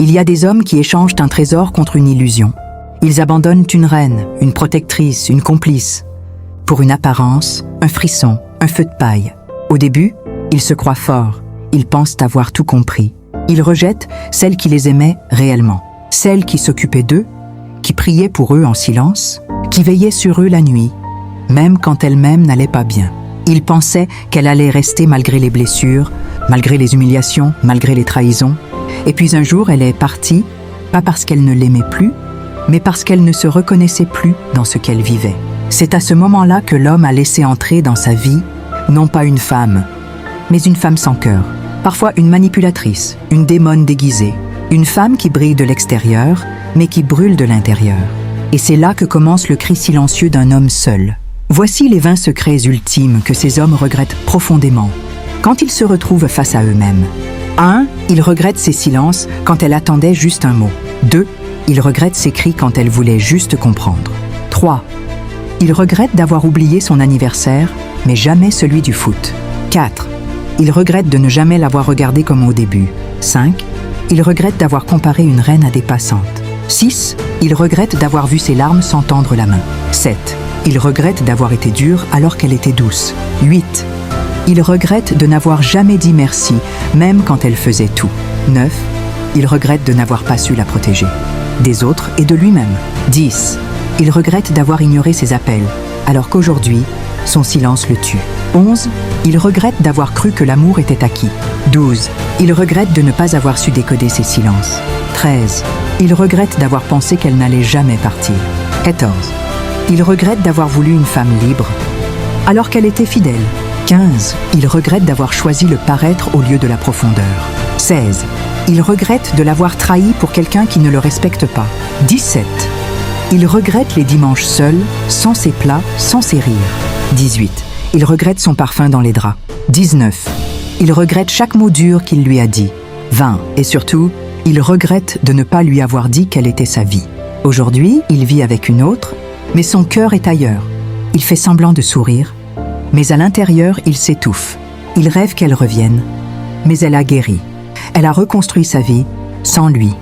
Il y a des hommes qui échangent un trésor contre une illusion. Ils abandonnent une reine, une protectrice, une complice. Pour une apparence, un frisson, un feu de paille. Au début, ils se croient forts, ils pensent avoir tout compris. Ils rejettent celle qui les aimait réellement, celle qui s'occupait d'eux, qui priait pour eux en silence, qui veillait sur eux la nuit, même quand elle-même n'allait pas bien. Ils pensaient qu'elle allait rester malgré les blessures, malgré les humiliations, malgré les trahisons. Et puis un jour, elle est partie, pas parce qu'elle ne l'aimait plus, mais parce qu'elle ne se reconnaissait plus dans ce qu'elle vivait. C'est à ce moment-là que l'homme a laissé entrer dans sa vie, non pas une femme, mais une femme sans cœur. Parfois une manipulatrice, une démone déguisée, une femme qui brille de l'extérieur, mais qui brûle de l'intérieur. Et c'est là que commence le cri silencieux d'un homme seul. Voici les 20 secrets ultimes que ces hommes regrettent profondément, quand ils se retrouvent face à eux-mêmes. 1. Il regrette ses silences quand elle attendait juste un mot. 2. Il regrette ses cris quand elle voulait juste comprendre. 3. Il regrette d'avoir oublié son anniversaire, mais jamais celui du foot. 4. Il regrette de ne jamais l'avoir regardée comme au début. 5. Il regrette d'avoir comparé une reine à des passantes. 6. Il regrette d'avoir vu ses larmes sans tendre la main. 7. Il regrette d'avoir été dur alors qu'elle était douce. 8. Il regrette de n'avoir jamais dit merci, même quand elle faisait tout. 9. Il regrette de n'avoir pas su la protéger. Des autres et de lui-même. 10. Il regrette d'avoir ignoré ses appels, alors qu'aujourd'hui, son silence le tue. 11. Il regrette d'avoir cru que l'amour était acquis. 12. Il regrette de ne pas avoir su décoder ses silences. 13. Il regrette d'avoir pensé qu'elle n'allait jamais partir. 14. Il regrette d'avoir voulu une femme libre, alors qu'elle était fidèle. 15. Il regrette d'avoir choisi le paraître au lieu de la profondeur. 16. Il regrette de l'avoir trahi pour quelqu'un qui ne le respecte pas. 17. Il regrette les dimanches seuls, sans ses plats, sans ses rires. 18. Il regrette son parfum dans les draps. 19. Il regrette chaque mot dur qu'il lui a dit. 20. Et surtout, il regrette de ne pas lui avoir dit quelle était sa vie. Aujourd'hui, il vit avec une autre, mais son cœur est ailleurs. Il fait semblant de sourire, mais à l'intérieur, il s'étouffe. Il rêve qu'elle revienne, mais elle a guéri. Elle a reconstruit sa vie sans lui.